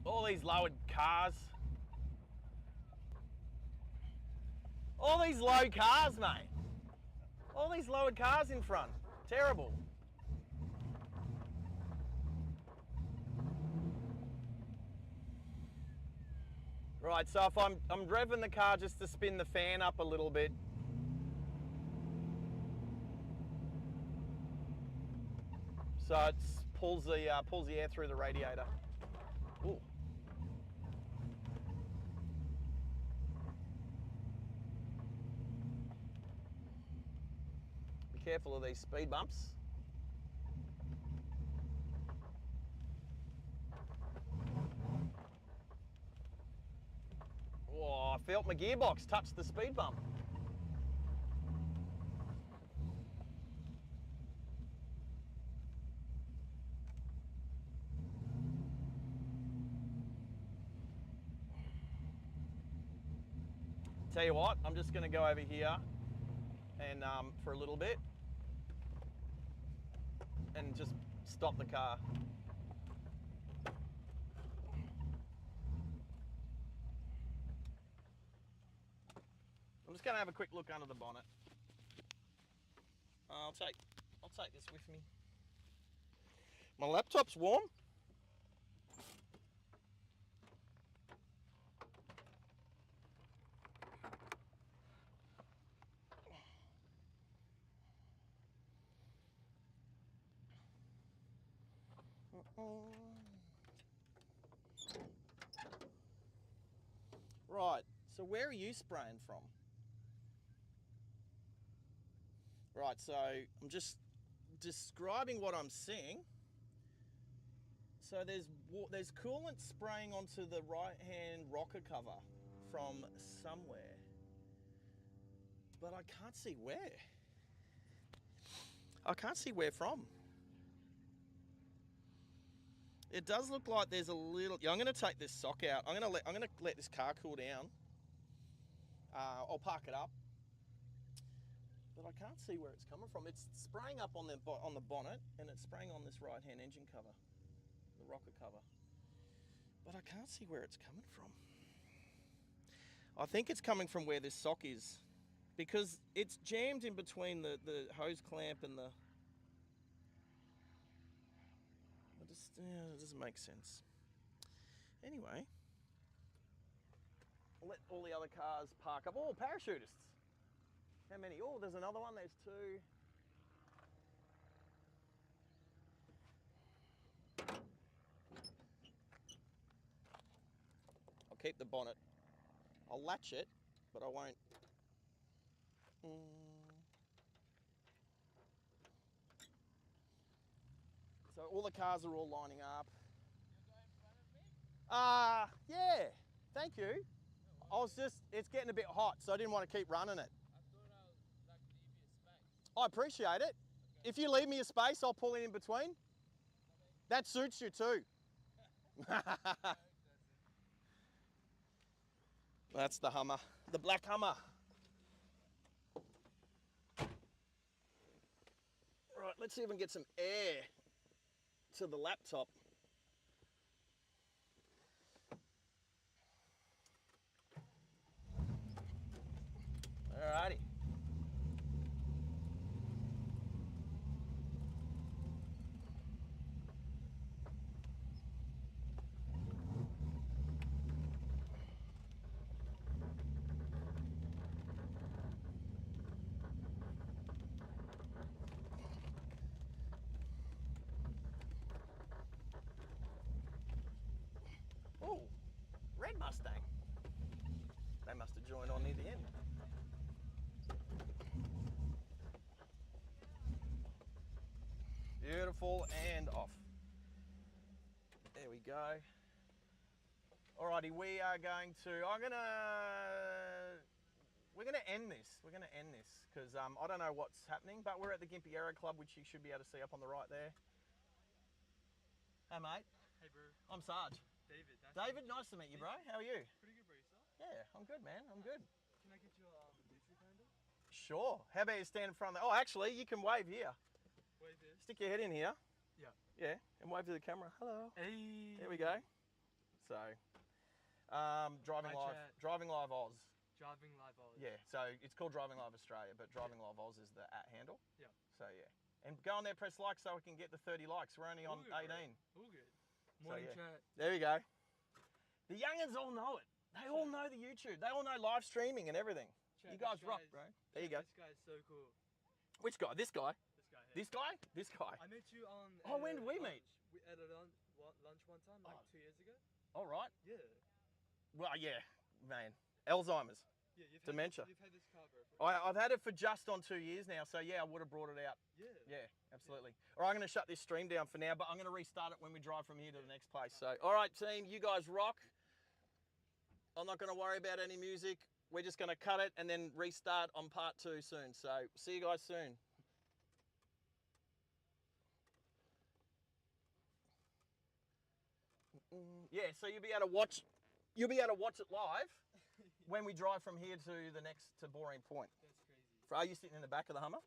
All these lowered cars. All these low cars, mate. All these lowered cars in front. Terrible. Right, so if I'm revving the car just to spin the fan up a little bit. So it pulls the air through the radiator. Ooh. Be careful of these speed bumps. Oh, I felt my gearbox touch the speed bump. Tell you what, I'm just going to go over here and for a little bit and just stop the car. I'm just going to have a quick look under the bonnet. I'll take this with me. My laptop's warm. Right, so where are you spraying from? Right, so I'm just describing what I'm seeing. So there's coolant spraying onto the right-hand rocker cover from somewhere, but I can't see where. I can't see where from. It does look like there's a little. Yeah, I'm going to take this sock out. I'm going to let this car cool down. I'll park it up, but I can't see where it's coming from. It's spraying up on the bonnet, and it's spraying on this right-hand engine cover, the rocker cover. But I can't see where it's coming from. I think it's coming from where this sock is, because it's jammed in between the hose clamp and the. It doesn't make sense. Anyway, I'll let all the other cars park up. Oh, parachutists. How many? Oh, there's another one. There's two. I'll keep the bonnet. I'll latch it, but I won't. So all the cars are all lining up. Yeah, thank you. It's getting a bit hot, so I didn't want to keep running it. I appreciate it. If you leave me a space, I'll pull in between. That suits you too. That's the Hummer, the black Hummer. Right, let's see if we can get some air to the laptop. Alrighty. Oh, red Mustang. They must have joined on near the end. Beautiful, and off. There we go. Alrighty, we're gonna end this. We're gonna end this because I don't know what's happening, but we're at the Gympie Aero Club, which you should be able to see up on the right there. Hey mate. Hey bro. I'm Sarge. David, nice to meet you, bro. How are you? Pretty good, bro. Yourself? Yeah, I'm good, man. I'm good. Can I get your bluetooth handle? Sure. How about you stand in front of the... Oh, actually, you can wave here. Wave this. Stick your head in here. Yeah. Yeah, and wave to the camera. Hello. Hey. There we go. So, driving Hi, live, chat. driving live Oz. Driving live Oz. Yeah. So it's called Driving Live Australia, but Driving Live Oz is the @handle. Yeah. So yeah, and go on there, press like so we can get the 30 likes. We're only on All good, 18. Bro. All good. Morning yeah. chat. There you go. The youngins all know it. They all know the YouTube. They all know live streaming and everything. Chat, You guys this rock, guy's- bro. There you go. This guy's so cool. Which guy? This guy? This guy here. This guy? This guy. I met you on. Oh, when did we meet? We at a lunch one time, like 2 years ago. All right. Yeah. Well, yeah, man. Alzheimer's. Yeah. You've Dementia. You've had this car, bro. I've had it for just on 2 years now, so yeah, I would have brought it out. Yeah. Yeah, absolutely. All right, I'm going to shut this stream down for now, but I'm going to restart it when we drive from here to the next place. So, all right, team, you guys rock. I'm not going to worry about any music. We're just going to cut it and then restart on part 2 soon. So, see you guys soon. Yeah, so you'll be able to watch it live when we drive from here to the next to Boring Point. That's crazy. Are you sitting in the back of the Hummer?